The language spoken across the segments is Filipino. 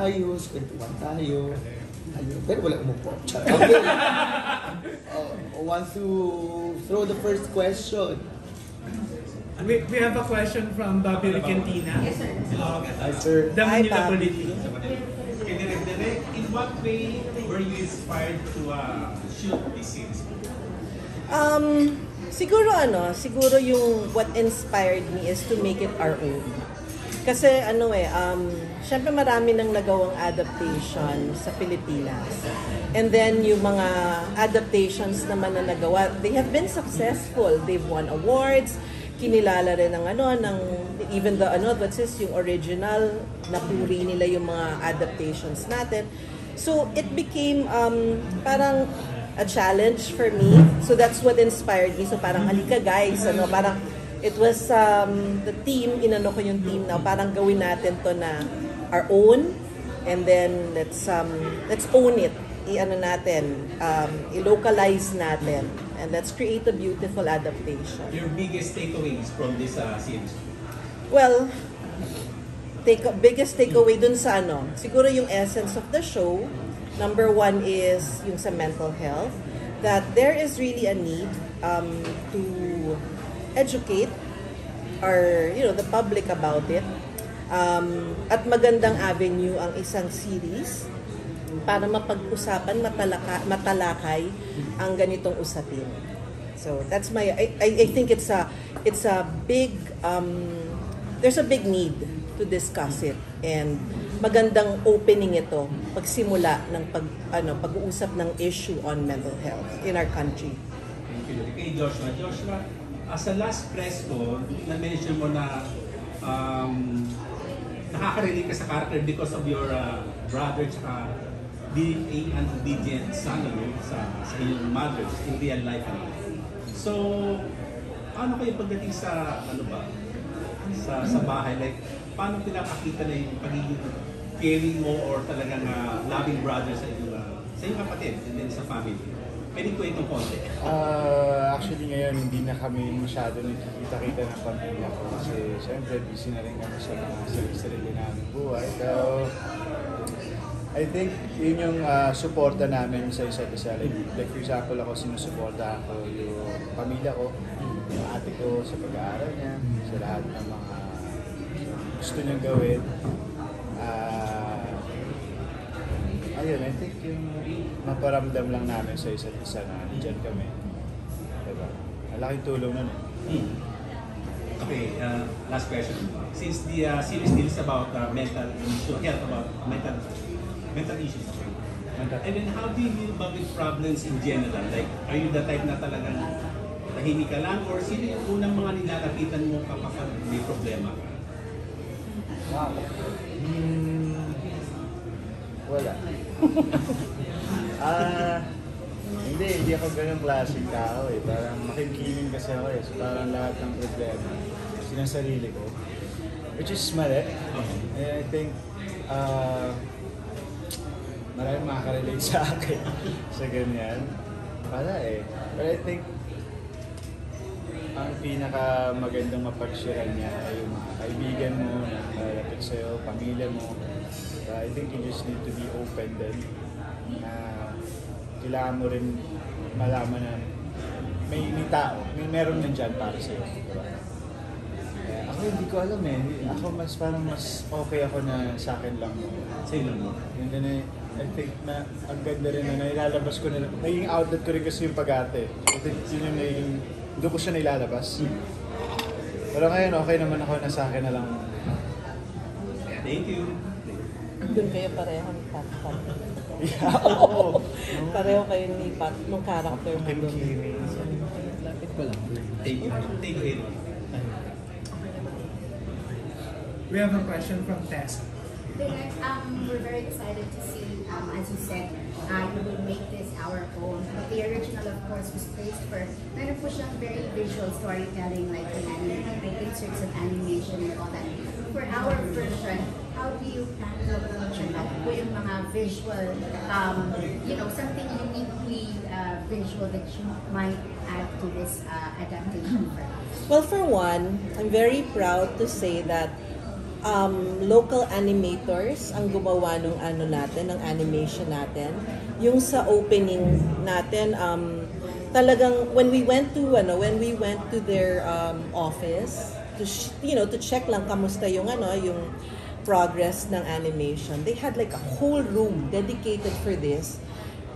maayos, kwentuhan tayo. Ayun, pero wala umupo. Okay. Want to throw the first question? We have a question from Bobby Ricantina. Yes, sir. Hi, sir. The Manila Bobby. Politico. Okay, Direk, in what way were you inspired to shoot this series? Siguro yung what inspired me is to make it our own. Kasi syempre marami nang nagawang adaptation sa Pilipinas. And then yung mga adaptations naman na nagawa, they have been successful. They've won awards, kinilala rin ng even the yung original, napuri nila yung mga adaptations natin. So it became parang a challenge for me. So that's what inspired me. So parang halika guys, parang it was the team, inano ko yung team na parang gawin natin to na our own, and then let's own it. I-localize natin, and let's create a beautiful adaptation. Your biggest takeaways from this series? Well, biggest takeaway dun sa siguro yung essence of the show. Number one is yung sa mental health, that there is really a need to educate the public about it. At magandang avenue ang isang series para mapag-usapan, matalakay ang ganitong usapin. So that's I think it's a big there's a big need to discuss it, and magandang opening ito pagsimula ng pag-uusap ng issue on mental health in our country. Thank you. Kay Joshua, as a last press ko, na-mention mo na nakaka-relate ka sa character because of your brother tsaka being an obedient son sa iyong mother in real life. So, paano kayo pagdating sa sa bahay? Like, paano pinapakita na yung pagiging caring mo or talagang loving brother sa iyong kapatid and then sa family? Pwede kwentong konti. Actually ngayon hindi na kami masyado nakikita-kita ng pamilya ko kasi siyempre busy na rin kami sa mga sarili namin buhay. So, I think yun yung suporta namin sa isa't isa. Like for example, ako sinusuportahan ko yung pamilya ko, yung ate ko sa pag-aaral niya, sa lahat ng mga gusto niyang gawin. Ayun, I think yung maparamdam lang namin sa isa't isa na nandiyan kami. Diba? Malaking tulong nun eh. Okay, last question. Since the series deals about mental health, about mental issues. And then how do you deal about with problems in general? Like, are you the type na talagang tahimik ka lang, or sino yung unang mga nilalapitan mo kapag may problema ka? Wow. Wala. Hindi ako ganyung klaseng tao eh. Parang makikinig kasi ako eh. So parang lahat ng problema, sinasarili ko. Which is mali. And I think, maraming makaka-relate sa akin sa ganyan. Wala eh. But I think, ang pinakamagandang mapag-sharean niya ay yung mga kaibigan mo, lapit sa'yo, pamilya mo. I think you just need to be open din na kailangan mo rin malaman na may tao, meron nandyan para sa'yo. Diba? Ako hindi ko alam eh. Ako mas okay ako na sa akin lang. Sa'yo lang mo? And then I think na ang ganda rin na nailalabas ko na, naging outlet ko rin kasi yung pag-ate. I think yun yung naging, doon ko siya nailalabas. Pero ngayon okay naman ako na sa akin na lang. Thank you. Doon kayo pareho ni Pat. Yeah, oo. Pareho kayo ni Pat, nung character mo doon. Lapit ko lang. Thank you. Thank you. We have a question from Tess. Direk, we're very excited to see, as you said, you will make this our own. But the original, of course, was placed for, meron po siyang very visual storytelling, like inserts of animation and all that. For our version, how do you handle that po yung mga visual, something uniquely visual that you might add to this adaptation for us? Well, for one, I'm very proud to say that local animators ang gumawa ng ano natin, ng animation natin. Yung sa opening natin, talagang when we went to their office to to check lang kamusta yung yung progress ng animation. They had like a whole room dedicated for this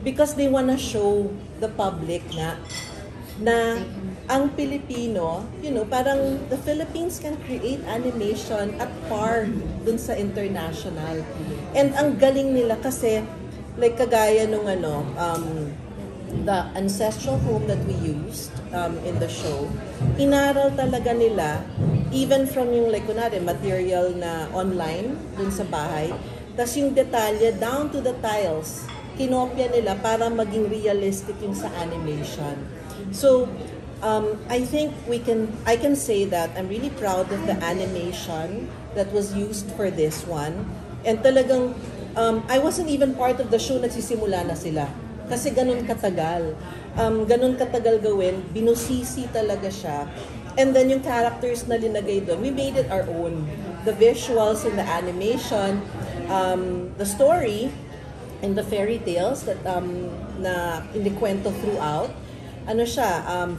because they wanna show the public na ang Pilipino, parang the Philippines can create animation at par dun sa international. And ang galing nila kasi like kagaya nung the ancestral home that we used in the show, inaral talaga nila even from yung like kunwari material na online dun sa bahay, tas yung detalye down to the tiles, kinopya nila para maging realistic yung sa animation. So, I think I can say that I'm really proud of the animation that was used for this one. And talagang, I wasn't even part of the show, nagsisimula na sila. Kasi ganun katagal. Ganun katagal gawin, binusisi talaga siya. And then yung characters na linagay doon, we made it our own. The visuals and the animation, the story, and the fairy tales that na inikwento throughout,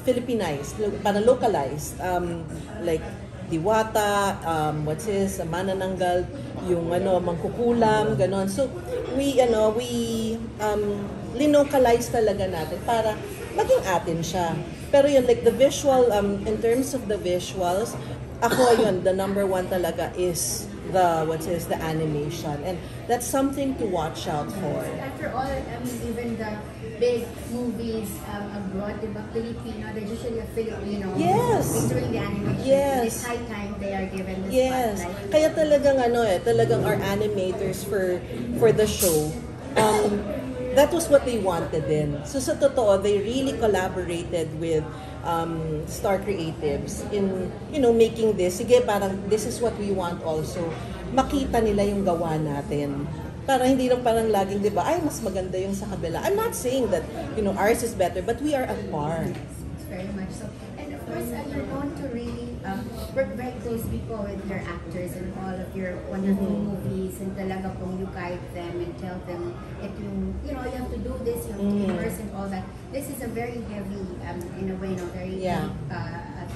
Filipinized, parang localized, like Diwata, Manananggal, yung mangkukulam, ganon. So we linocalize talaga natin para maging atin siya. Pero yun, like the visual, in terms of the visuals, ako yun, the number one talaga is the animation. And that's something to watch out for. After all, even the big movies abroad, diba, Filipino, they're usually a Filipino. Yes. Doing the animation. Yes. It's high time they are given the Yes. spotlight. Kaya talagang our animators for the show, that was what they wanted din. So sa totoo, they really collaborated with Star Creatives in making this. Sige, parang this is what we want also. Makita nila yung gawa natin. Para hindi lang parang laging, 'di ba? Ay, mas maganda yung sa kabila. I'm not saying that ours is better, but we are at par. It's very much so. And of course, you're known to really work very closely po with your actors in all of your wonderful movies, and talaga pong you guide them and tell them if you have to do this, you have to immerse and all that. This is a very heavy, in a way, very deep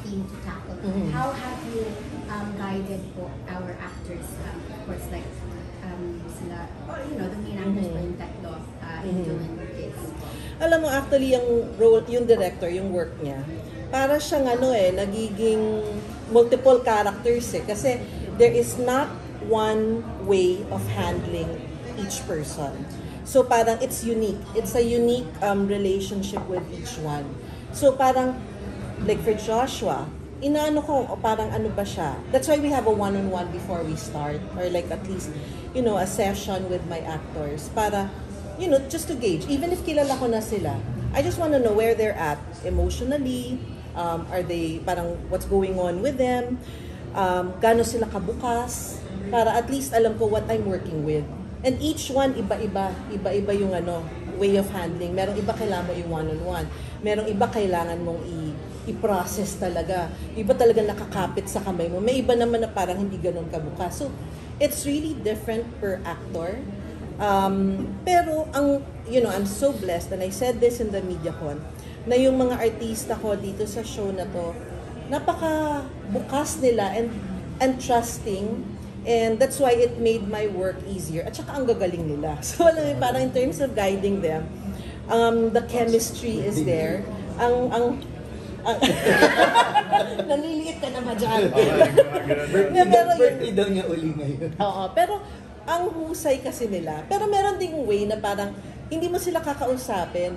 theme to tackle. How have you guided po our actors, of course, like sila, or the main actors po yung tatlo in doing this? Alam mo, actually, yung director, yung work niya, para siyang nagiging multiple characters kasi there is not one way of handling each person. So parang it's unique. It's a unique relationship with each one. So parang, like for Joshua, inaano ko, parang ano ba siya? That's why we have a one-on-one before we start, or like at least, a session with my actors para, just to gauge. Even if kilala ko na sila, I just want to know where they're at emotionally. Are they, parang what's going on with them? Gaano sila kabukas? Para at least alam ko what I'm working with. And each one, iba-iba yung way of handling. Merong iba kailangan mo yung one-on-one. Merong iba kailangan mong i-process talaga. Iba talaga nakakapit sa kamay mo. May iba naman na parang hindi ganun kabukas. So, it's really different per actor. Pero, I'm so blessed, and I said this in the MediaCon, na yung mga artista ko dito sa show na to, napaka bukas nila and trusting, and that's why it made my work easier. At saka ang gagaling nila. So alam mo, parang in terms of guiding them, the chemistry is there. Naliliit ka naman dyan. Birthday daw niya uli ngayon. Oo, pero ang husay kasi nila. Pero meron ding way na parang hindi mo sila kakausapin.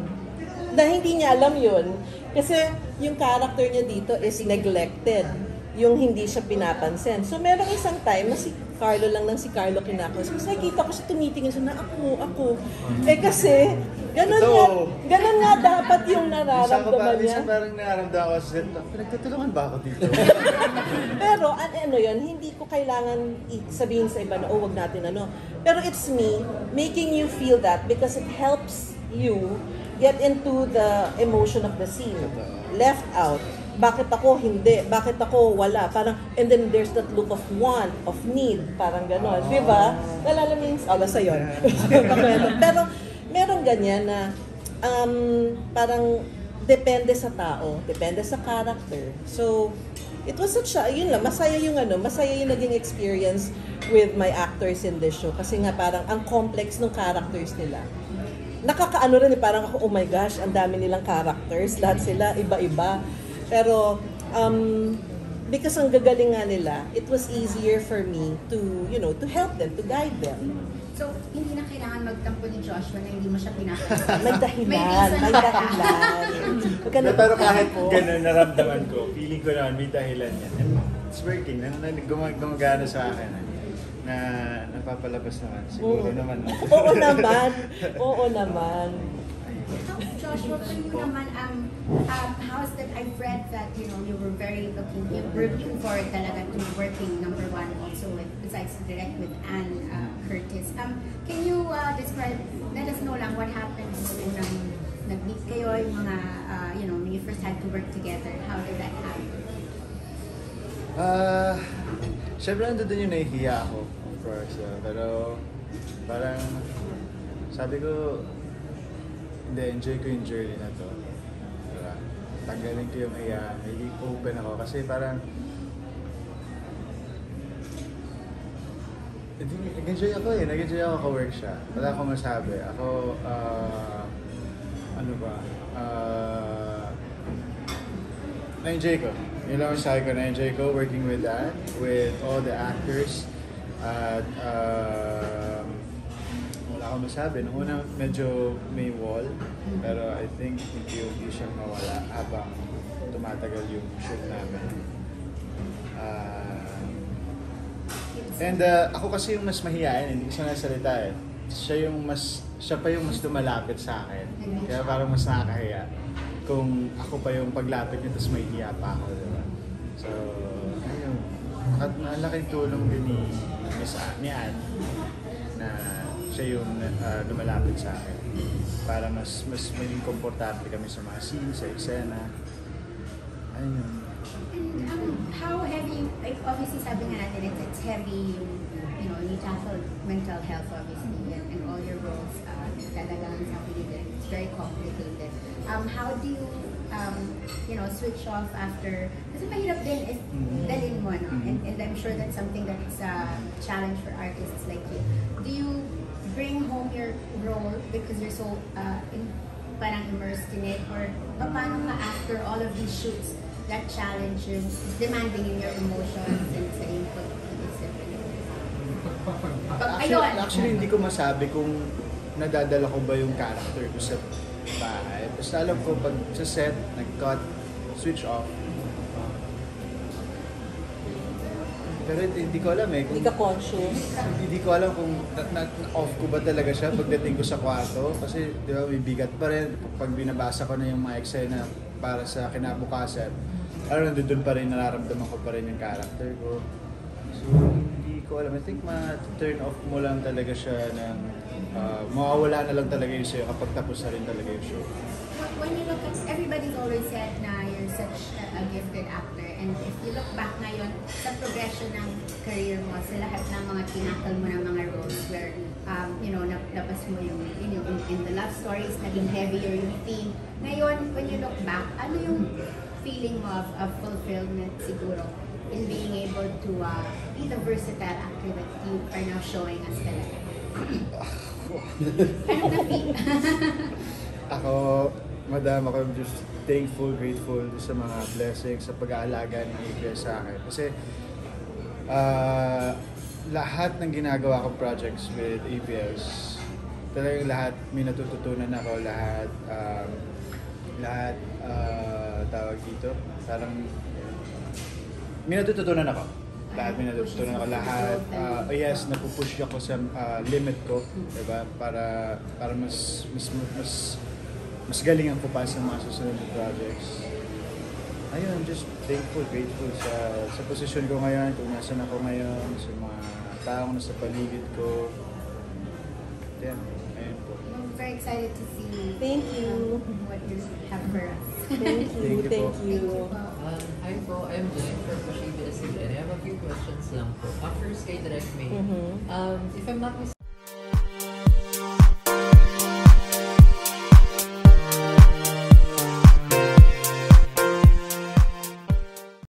Na hindi niya alam yun. Kasi yung character niya dito is neglected. Yung hindi siya pinapansin. So, merong isang time na si Carlo kinakausap. Kasi nakikita ko siya tumitingin siya na ako. Kasi, ganun nga dapat yung nararamdaman niya. Minsan parang nararamdaman ko sa set, pinagtutulungan ba ako dito? Pero, yun, hindi ko kailangan sabihin sa iba na, wag natin Pero it's me making you feel that because it helps you get into the emotion of the scene. Left out, bakit ako hindi? Bakit ako wala? Parang, and then there's that look of want, of need, parang gano'n, di ba? Nalala mo yung, basta yun. Pero, meron ganyan na, parang, depende sa tao, depende sa character. So, it was such a, yun lang, masaya yung naging experience with my actors in this show. Kasi nga parang, ang complex ng characters nila. Nakakaano rin, parang ako, oh my gosh, ang dami nilang characters, lahat sila, iba-iba. Pero, because ang gagaling nga nila, it was easier for me to, to help them, to guide them. So, hindi na kailangan magtampo ni Joshua na hindi mo siya pinapansin. May dahilan, may dahilan. Huwag ka na- Pero kahit gano'n naramdaman ko, feeling ko naman may dahilan yan. And it's working, gumagana sa akin. Na napapalabas naman. Siguro naman. No? Oo naman. Oo naman. Joshua, for you naman, how's that? I've read that, you were looking forward talaga to working number one also besides direct with Anne Curtis. Can you describe, let us know lang what happened nung nag-meet kayo, yung mga, when you first had to work together, how did that happen? Siyempre nandun yung nahihiya ako, of course. Pero parang sabi ko, hindi, enjoy ko yung journey na to. Diba? Tanggalin ko yung hiya, may open ako. Kasi parang nag-enjoy ako nag-enjoy ako ka-work siya. Wala akong masabi. Ako, na-enjoy ko. Yun lang ang sabi ko, na-enjoy ko working with that, with all the actors. At wala akong masabi. Nung una, medyo may wall. Pero I think hindi siyang mawala habang tumatagal yung shoot namin. And ako kasi yung mas mahihain, hindi ko siya nasalita eh. Siya pa yung mas lumalapit sa akin. Kaya parang mas nakakahiya. Kung ako pa yung paglapit niya, tapos may hiya pa ako, diba? So, ayun. Malaking tulong din ni Anne na siya yung lumalapit sa akin. Para mas maging komportable kami sa mga scenes, sa eksena. Ayun. How heavy, like obviously sabi nga natin, it's heavy, you tackle mental health obviously, and all your roles, talagang sabi nila, it's very complicated. How do you, switch off after, kasi mahirap din is dalhin mo, no? And I'm sure that's something that's a challenge for artists like you. Do you bring home your role because you're so parang immersed in it, or paano ka after all of these shoots that challenge is demanding in your emotions and sa input? Actually, hindi ko masabi kung nadadala ko ba yung character ko sa bahay. Basta alam ko pag sa set, nag-cut, switch off. Pero hindi ko alam eh. Hindi ka conscious. Hindi ko alam kung na-off ko ba talaga siya pagdating ko sa kwarto. Kasi di ba, may bigat pa rin. Pag binabasa ko na yung mga eksena para sa kinabukasan, nandun pa rin, nararamdaman ko pa rin yung character ko. So, hindi ko alam. I think ma-turn off mo lang talaga siya ng mawawala na lang talaga yung sa'yo kapag tapos na rin talaga yung show. When you look at, everybody's always said na you're such a gifted actor, and if you look back ngayon sa progression ng career mo, sa lahat ng mga tinakal mo ng mga roles where, naplas mo yung, in the love stories, naging heavier yung theme. Ngayon, when you look back, ano yung feeling mo of fulfillment siguro in being able to be the versatile actor that you are now showing us talaga? Ano na feel? Ako, madam, ako just thankful, grateful sa mga blessings, sa pag-aalaga ng ABS sa akin. Kasi lahat ng ginagawa ko projects with ABS, talagang lahat may natututunan ako, lahat tawag dito, parang may natututunan ako. Lahat may natutunan ako. Lahat, yes, napupush ako sa limit ko, diba? Para mas galingan ko pa sa mga susunod na projects. Ayun, I'm just thankful, grateful sa posisyon ko ngayon, kung nasan ako ngayon, sa mga taong nasa paligid ko. Yeah, ayun po. Very very excited to see Thank you. What you have for us. Thank you. Thank you. Hi po, I'm Jen from Pushibi Asilan. I have a few questions lang po. First kay Direct May. If I'm not mistaken,